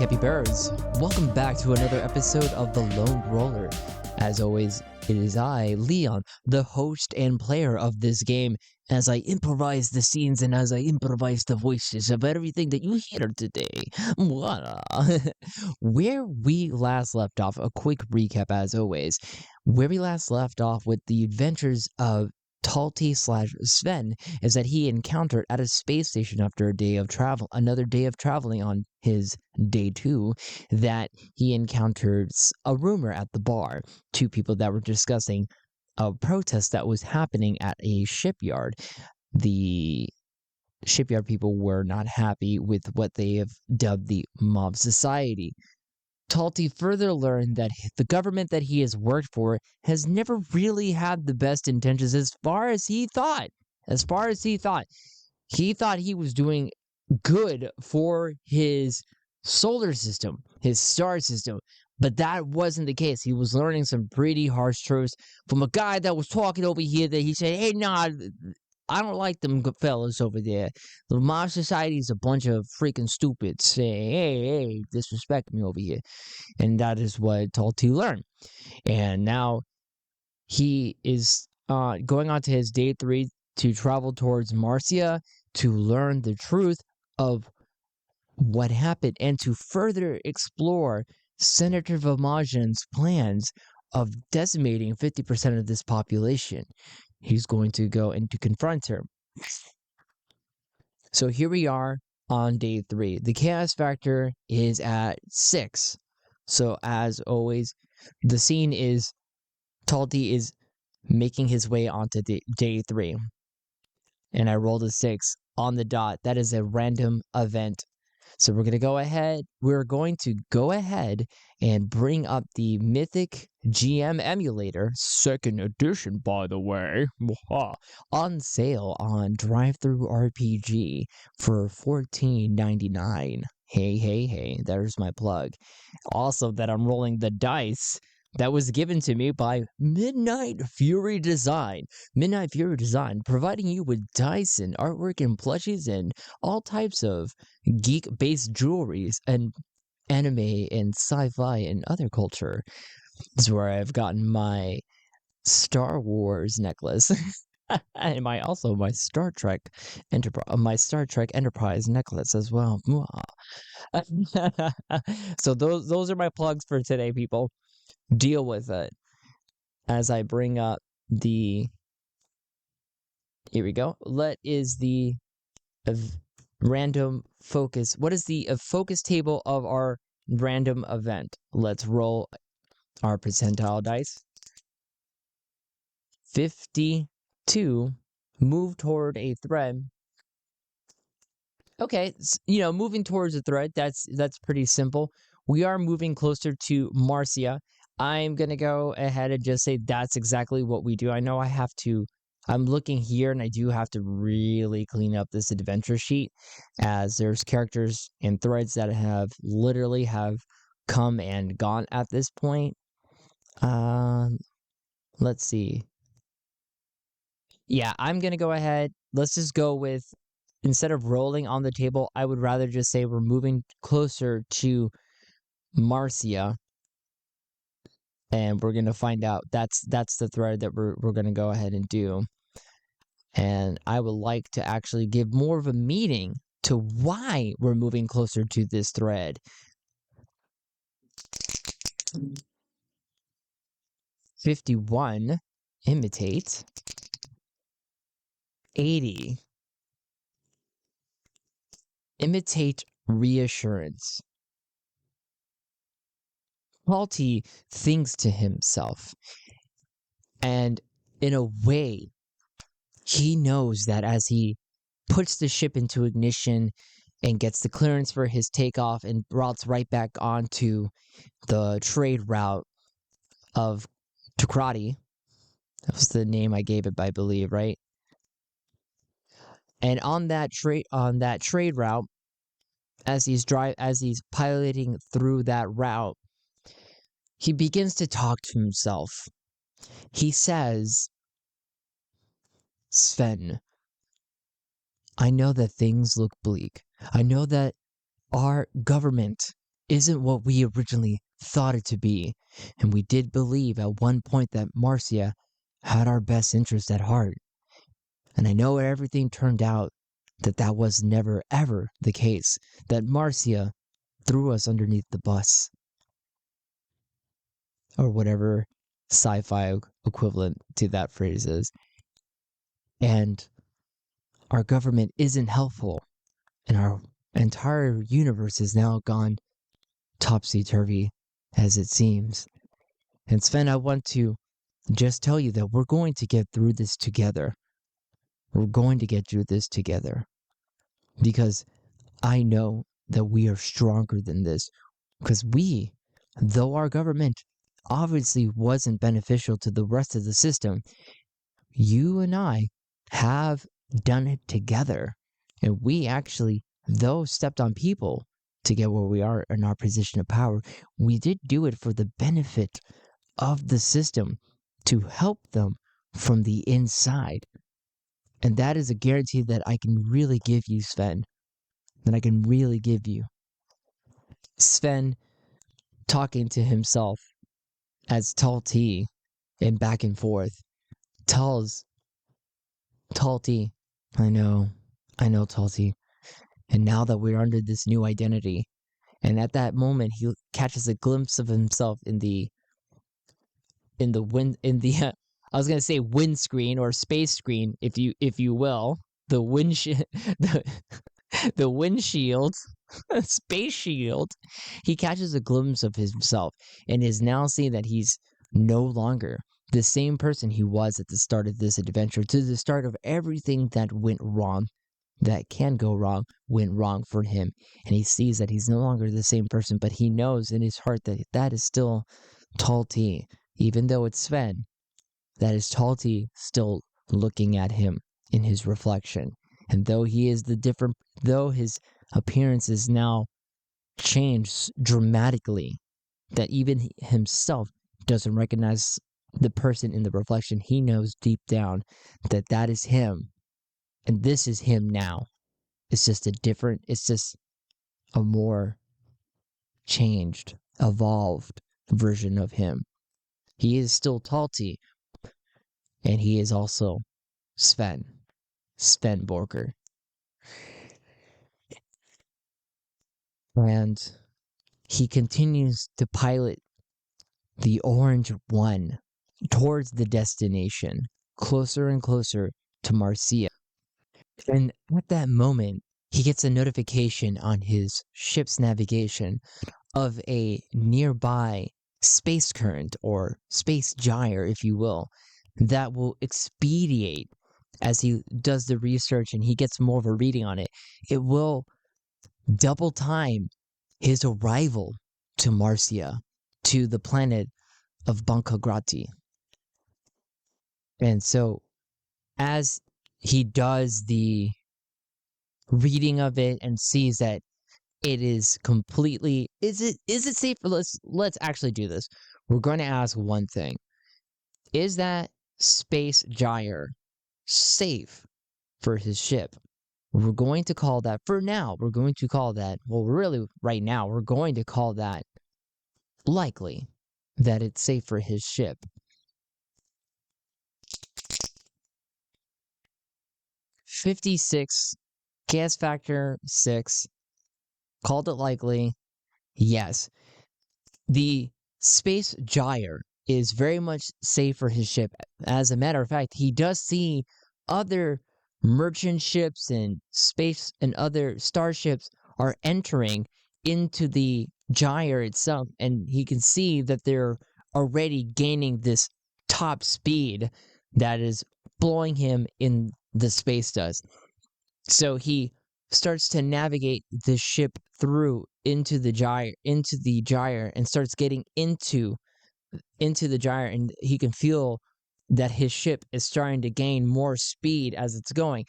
capybaras. Welcome back to another episode of The Lone Roller. As always, it is I, Leon, the host and player of this game, as I improvise the scenes and as I improvise the voices of everything that you hear today. Voila. Where we last left off, a quick recap as always. Where we last left off with the adventures of Talti / Sven is that he encountered at a space station after another day of traveling on his day 2, that he encountered a rumor at the bar. Two people that were discussing a protest that was happening at a shipyard. The shipyard people were not happy with what they have dubbed the mob society. Talti further learned that the government that he has worked for has never really had the best intentions as far as he thought. He thought he was doing good for his solar system, his star system, but that wasn't the case. He was learning some pretty harsh truths from a guy that was talking over here that he said, hey, nah, I don't like them fellas over there. The mob society is a bunch of freaking stupids saying, hey, disrespect me over here. And that is what Talti learned. And now he is going on to his day 3 to travel towards Marcia to learn the truth of what happened and to further explore Senator Vamajan's plans of decimating 50% of this population. He's going to go and to confront her. So here we are on day 3. The chaos factor is at 6. So as always, the scene is Talti is making his way onto day 3. And I rolled a 6 on the dot. That is a random event. So we're going to go ahead and bring up the Mythic GM emulator, 2nd edition, by the way, on sale on DriveThruRPG for $14.99. Hey, there's my plug. Also, that I'm rolling the dice that was given to me by Midnight Fury Design. Midnight Fury Design, providing you with dice and artwork and plushies and all types of geek-based jewelries and anime and sci-fi and other culture. This is where I've gotten my Star Wars necklace. And my Star Trek Enterprise necklace as well. So those are my plugs for today, people. Deal with it as I bring up the. Here we go. What is the random focus? What is the focus table of our random event? Let's roll our percentile dice. 52. Move toward a thread. Okay, moving towards a thread. That's pretty simple. We are moving closer to Marcia. I'm going to go ahead and just say that's exactly what we do. I know I'm looking here and I do have to really clean up this adventure sheet, as there's characters and threads that literally have come and gone at this point. Let's see. Yeah, I'm going to go ahead. Let's just go with, instead of rolling on the table, I would rather just say we're moving closer to Marcia. And we're going to find out that's the thread that we're going to go ahead and do. And I would like to actually give more of a meaning to why we're moving closer to this thread. 51, imitate. 80, imitate reassurance. Talti thinks to himself, and in a way, he knows that as he puts the ship into ignition and gets the clearance for his takeoff and routes right back onto the trade route of Tukrati. That was the name I gave it, I believe, right? And on that trade route, as he's piloting through that route, he begins to talk to himself. He says, Sven, I know that things look bleak. I know that our government isn't what we originally thought it to be. And we did believe at one point that Marcia had our best interest at heart. And I know everything turned out that that was never ever the case, that Marcia threw us underneath the bus, or whatever sci-fi equivalent to that phrase is. And our government isn't helpful, and our entire universe is now gone topsy-turvy, as it seems. And Sven, I want to just tell you that we're going to get through this together. We're going to get through this together. Because I know that we are stronger than this. Because we, though our government obviously wasn't beneficial to the rest of the system, you and I have done it together. And we actually, though stepped on people to get where we are in our position of power, we did do it for the benefit of the system, to help them from the inside. And that is a guarantee that I can really give you, Sven. That I can really give you. Sven talking to himself as Talti and back and forth tells Talti, I know, Talti. And now that we're under this new identity, and at that moment he catches a glimpse of himself in the I was gonna say windscreen or space screen, if you will, the windshield, the windshield, space shield. He catches a glimpse of himself and is now seeing that he's no longer the same person he was at the start of this adventure, to the start of everything that went wrong, that can go wrong, went wrong for him. And he sees that he's no longer the same person, but he knows in his heart that that is still Talti. Even though it's Sven, that is Talti still looking at him in his reflection. And though though his appearance is now changed dramatically, that even himself doesn't recognize the person in the reflection, he knows deep down that that is him. And this is him now. It's just a more changed, evolved version of him. He is still Talti, and he is also Sven Borger. And he continues to pilot the Orange One towards the destination, closer and closer to Marcia. And at that moment, he gets a notification on his ship's navigation of a nearby space current, or space gyre, if you will, that will expedite, as he does the research and he gets more of a reading on it, it will double time his arrival to Marcia, to the planet of Bancagrati. And so, as he does the reading of it and sees that it is completely, is it safe? Let's actually do this. We're going to ask one thing. Is that space gyre safe for his ship? We're going to call that, for now, we're going to call that, well, really, right now, we're going to call that likely, that it's safe for his ship. 56, gas factor 6, called it likely, yes. The space gyre is very much safe for his ship. As a matter of fact, he does see other merchant ships and space and other starships are entering into the gyre itself, and he can see that they're already gaining this top speed that is blowing him in the space dust. So he starts to navigate the ship through into the gyre, and starts getting into the gyre, and he can feel that his ship is starting to gain more speed as it's going.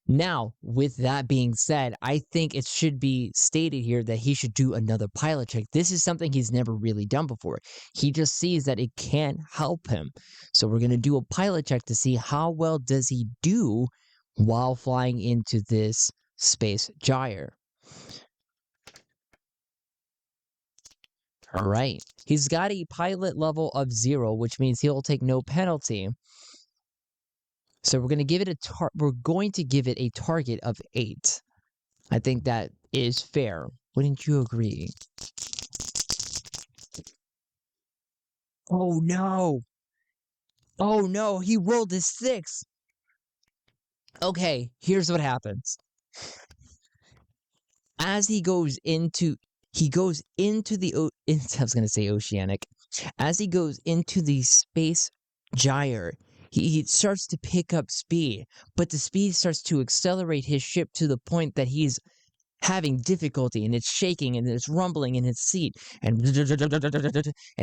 Now, with that being said, I think it should be stated here that he should do another pilot check. This is something he's never really done before. He just sees that it can help him. So we're going to do a pilot check to see how well does he do while flying into this space gyre. All right. He's got a pilot level of 0, which means he'll take no penalty. So we're going to give it a target of 8. I think that is fair. Wouldn't you agree? Oh no. Oh no, he rolled a 6. Okay, here's what happens. As he goes into the I was going to say oceanic. As he goes into the space gyre, he starts to pick up speed, but the speed starts to accelerate his ship to the point that he's having difficulty, and it's shaking and it's rumbling in his seat, and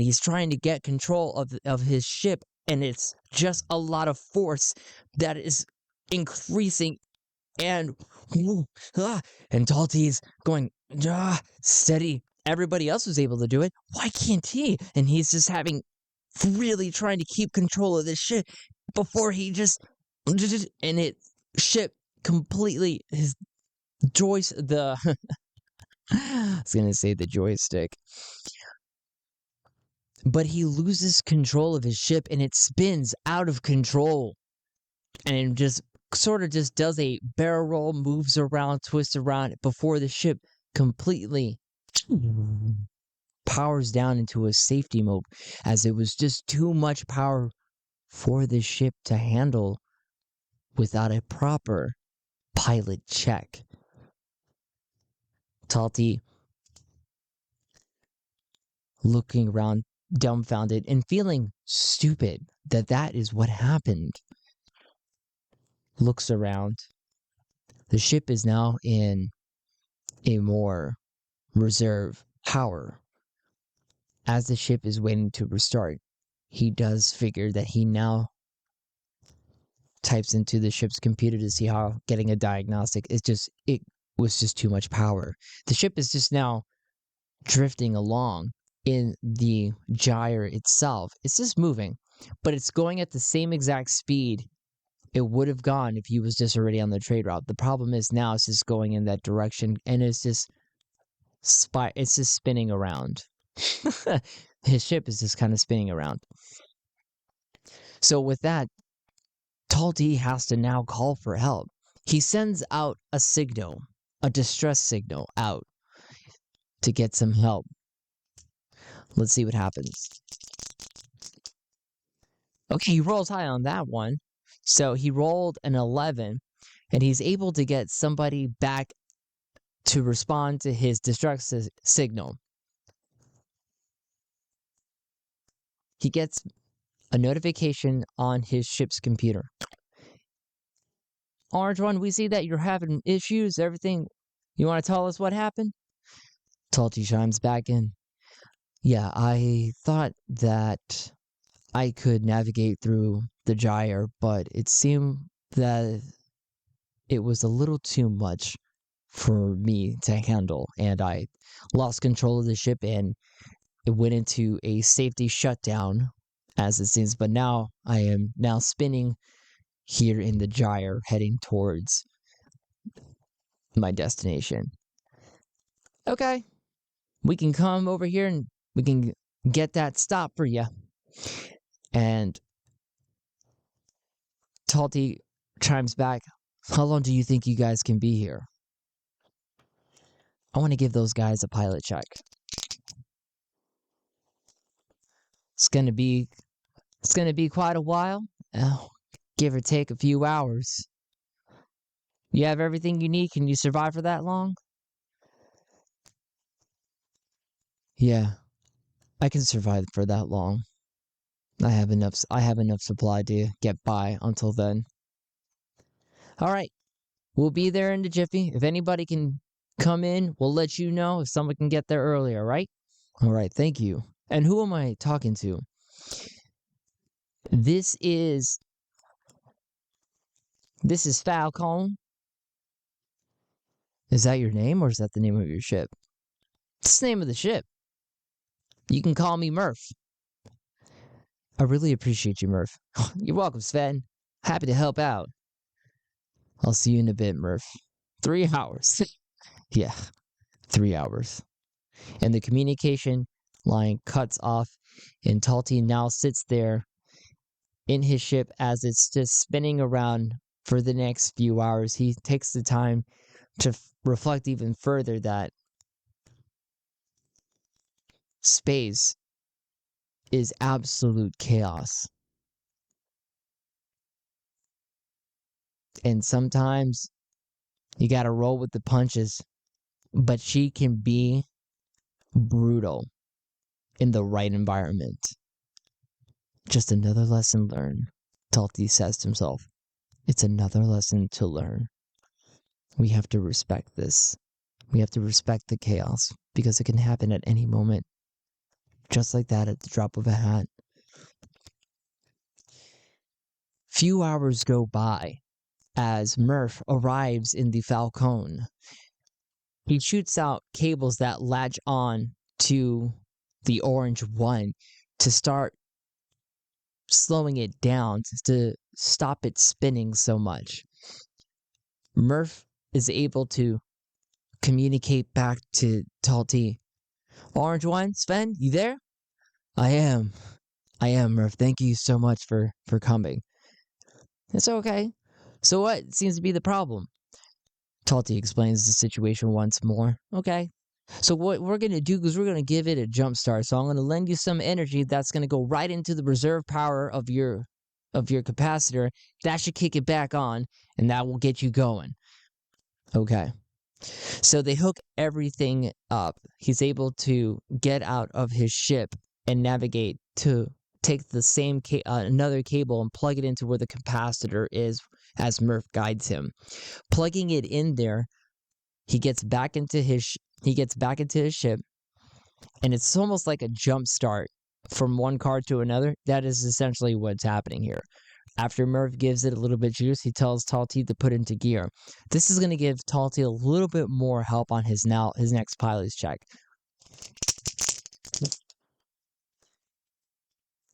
he's trying to get control of his ship, and it's just a lot of force that is increasing, and and Talti's going steady. Everybody else was able to do it. Why can't he? And he's just really trying to keep control of this ship before he just and it ship completely his I was gonna say the joystick. But he loses control of his ship and it spins out of control. And it just sort of just does a barrel roll, moves around, twists around before the ship completely powers down into a safety mode, as it was just too much power for the ship to handle without a proper pilot check. Talti, looking around dumbfounded and feeling stupid that is what happened, looks around. The ship is now in a more reserve power. As the ship is waiting to restart, he does figure that he now types into the ship's computer to see how getting a diagnostic it was just too much power. The ship is just now drifting along in the gyre itself. It's just moving, but it's going at the same exact speed it would have gone if he was just already on the trade route. The problem is now it's just going in that direction, and it's just spinning around. His ship is just kind of spinning around. So with that, Talti has to now call for help. He sends out a signal, a distress signal out to get some help. Let's see what happens. Okay, he rolls high on that one. So he rolled an 11, and he's able to get somebody back to respond to his distress signal. He gets a notification on his ship's computer. Orange One, we see that you're having issues. Everything, you want to tell us what happened? Talti chimes back in. Yeah, I thought that I could navigate through the gyre, but it seemed that it was a little too much for me to handle, and I lost control of the ship, and it went into a safety shutdown, as it seems. But now I am spinning here in the gyre, heading towards my destination. Okay, we can come over here and we can get that stop for you. And Talti chimes back, how long do you think you guys can be here? I want to give those guys a pilot check. It's gonna be quite a while. Give or take a few hours. You have everything you need? Can you survive for that long? Yeah, I can survive for that long. I have enough supply to get by until then. All right. We'll be there in a jiffy. If anybody can come in, we'll let you know. If someone can get there earlier, right? All right, thank you. And who am I talking to? This is Falcon. Is that your name, or is that the name of your ship? It's the name of the ship. You can call me Murph. I really appreciate you, Murph. You're welcome, Sven. Happy to help out. I'll see you in a bit, Murph. 3 hours. Yeah, 3 hours. And the communication line cuts off, and Talti now sits there in his ship as it's just spinning around for the next few hours. He takes the time to reflect even further that space is absolute chaos. And sometimes you gotta roll with the punches, but she can be brutal in the right environment. Just another lesson learned, Talti says to himself. It's another lesson to learn. We have to respect this. We have to respect the chaos because it can happen at any moment. Just like that at the drop of a hat. Few hours go by as Murph arrives in the Falcon. He shoots out cables that latch on to the Orange One to start slowing it down, to stop it spinning so much. Murph is able to communicate back to Talti. Orange One, Sven, you there? I am, Murph. Thank you so much for coming. It's okay. So what seems to be the problem? Talti explains the situation once more. Okay. So what we're going to do is we're going to give it a jump start. So I'm going to lend you some energy that's going to go right into the reserve power of your capacitor. That should kick it back on, and that will get you going. Okay. So they hook everything up. He's able to get out of his ship and navigate to take the same another cable and plug it into where the capacitor is as Murph guides him. Plugging it in there, he gets back into his ship, and it's almost like a jump start from one car to another. That is essentially what's happening here. After Murph gives it a little bit of juice, he tells Talti to put into gear. This is going to give Talti a little bit more help on his next pilot's check.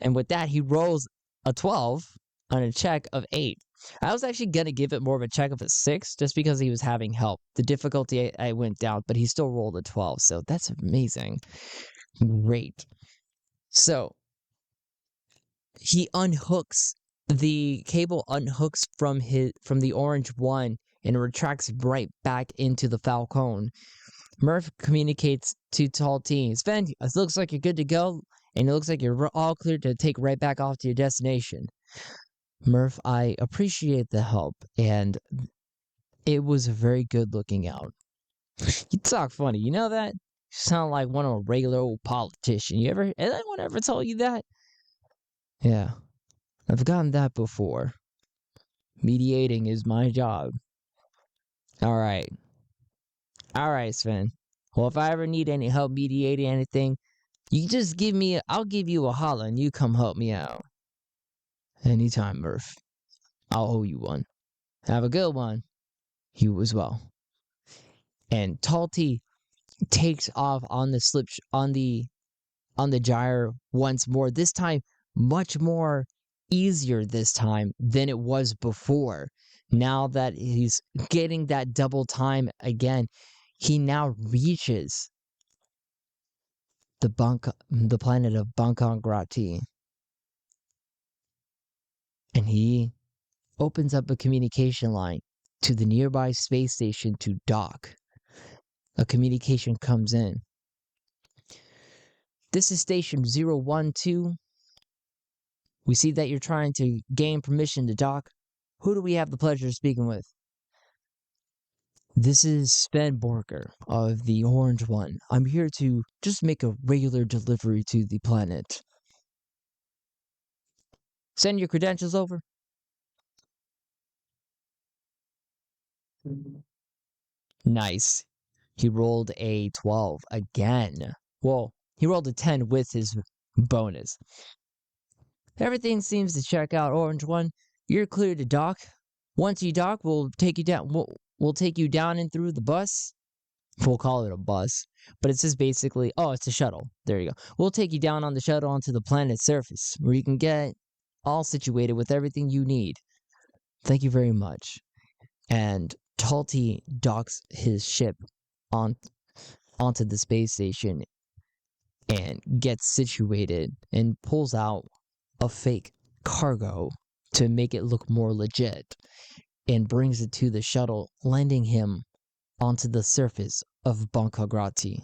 And with that, he rolls a 12 on a check of 8. I was actually going to give it more of a check of a 6 just because he was having help. The difficulty I went down, but he still rolled a 12, so that's amazing. Great. So he unhooks the cable from the Orange One and retracts right back into the Falcon. Murph communicates to Talti. Sven, it looks like you're good to go, and it looks like you're all clear to take right back off to your destination. Murph, I appreciate the help, and it was a very good looking out. You talk funny, you know that? You sound like one of a regular old politician. Anyone ever told you that? Yeah, I've gotten that before. Mediating is my job. Alright, Sven. Well, if I ever need any help mediating anything, you just I'll give you a holler and you come help me out. Anytime, Murph. I'll owe you one. Have a good one. You as well. And Talti takes off on the Gyre once more. This time, much more easier this time than it was before. Now that he's getting that double time again, he now reaches the planet of Bangkok Grati. And he opens up a communication line to the nearby space station to dock. A communication comes in. This is station 012. We see that you're trying to gain permission to dock. Who do we have the pleasure of speaking with? This is Sven Borger of the Orange One. I'm here to just make a regular delivery to the planet. Send your credentials over. Nice. He rolled a 12 again. Well, he rolled a 10 with his bonus. Everything seems to check out, Orange One. You're clear to dock. Once you dock, we'll take you down. We'll take you down and through the bus. We'll call it a bus, but it's just basically, it's a shuttle. There you go. We'll take you down on the shuttle onto the planet's surface, where you can get all situated with everything you need. Thank you very much. And Talti docks his ship onto the space station, and gets situated and pulls out a fake cargo to make it look more legit and brings it to the shuttle, landing him onto the surface of Bankagrati.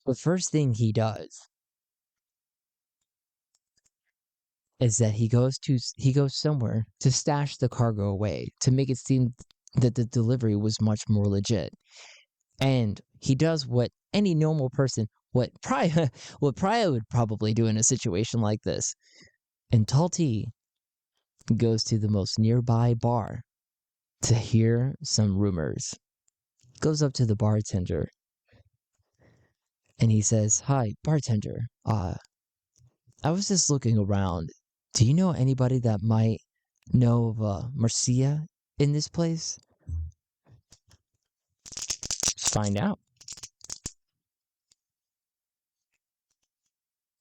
The first thing he does is that he goes somewhere to stash the cargo away to make it seem that the delivery was much more legit. And he does what any normal person, what Priya would probably do in a situation like this. And Talti goes to the most nearby bar to hear some rumors. Goes up to the bartender and he says, "Hi, bartender. I was just looking around. Do you know anybody that might know of Marcia in this place?" Let's find out.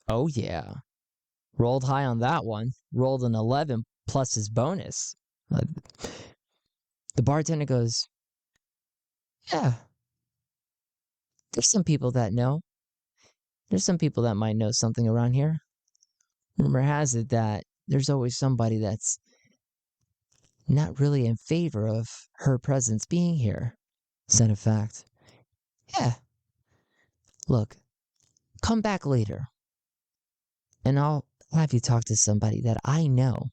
Oh yeah. Rolled high on that one. Rolled an 11 plus his bonus. The bartender goes, "Yeah. There's some people that know. There's some people that might know something around here. Rumor has it that there's always somebody that's not really in favor of her presence being here." Said a fact. "Yeah. Look, come back later, and I'll have you talk to somebody that I know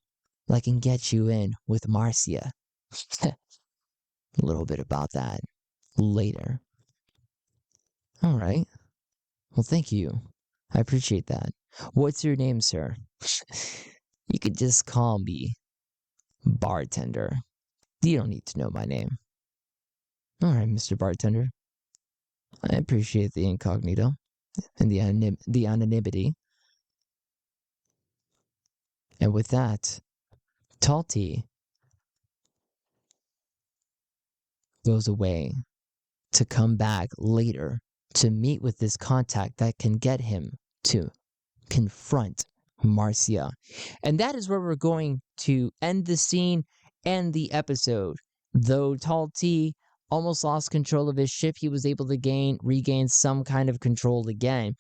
that can get you in with Marcia." A little bit about that later. All right. Well, thank you. I appreciate that. What's your name, sir? You could just call me Bartender. You don't need to know my name. All right, Mr. Bartender. I appreciate the incognito and the anonymity. And with that, Talti goes away to come back later to meet with this contact that can get him to confront Marcia. And that is where we're going to end the scene and the episode. Though Talti almost lost control of his ship, he was able to regain some kind of control again.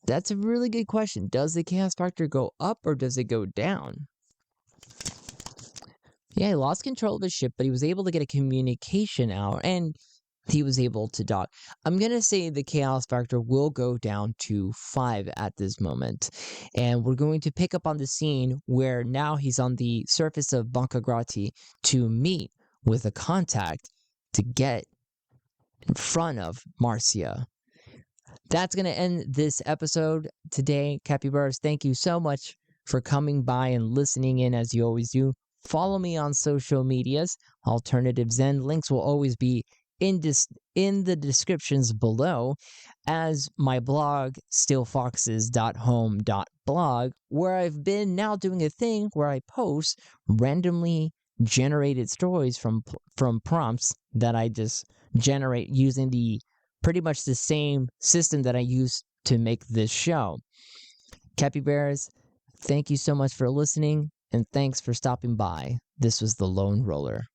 That's a really good question. Does the chaos factor go up or does it go down? Yeah, he lost control of his ship, but he was able to get a communication out, and he was able to dock. I'm going to say the chaos factor will go down to 5 at this moment. And we're going to pick up on the scene where now he's on the surface of Bankagrati to meet with a contact to get in front of Marcia. That's going to end this episode today. Capybaras, thank you so much for coming by and listening in as you always do. Follow me on social medias. Alternative Zen links will always be in the descriptions below, as my blog, stillfoxes.home.blog, where I've been now doing a thing where I post randomly generated stories from prompts that I just generate using pretty much the same system that I use to make this show. Capybaras, thank you so much for listening, and thanks for stopping by. This was The Lone Roller.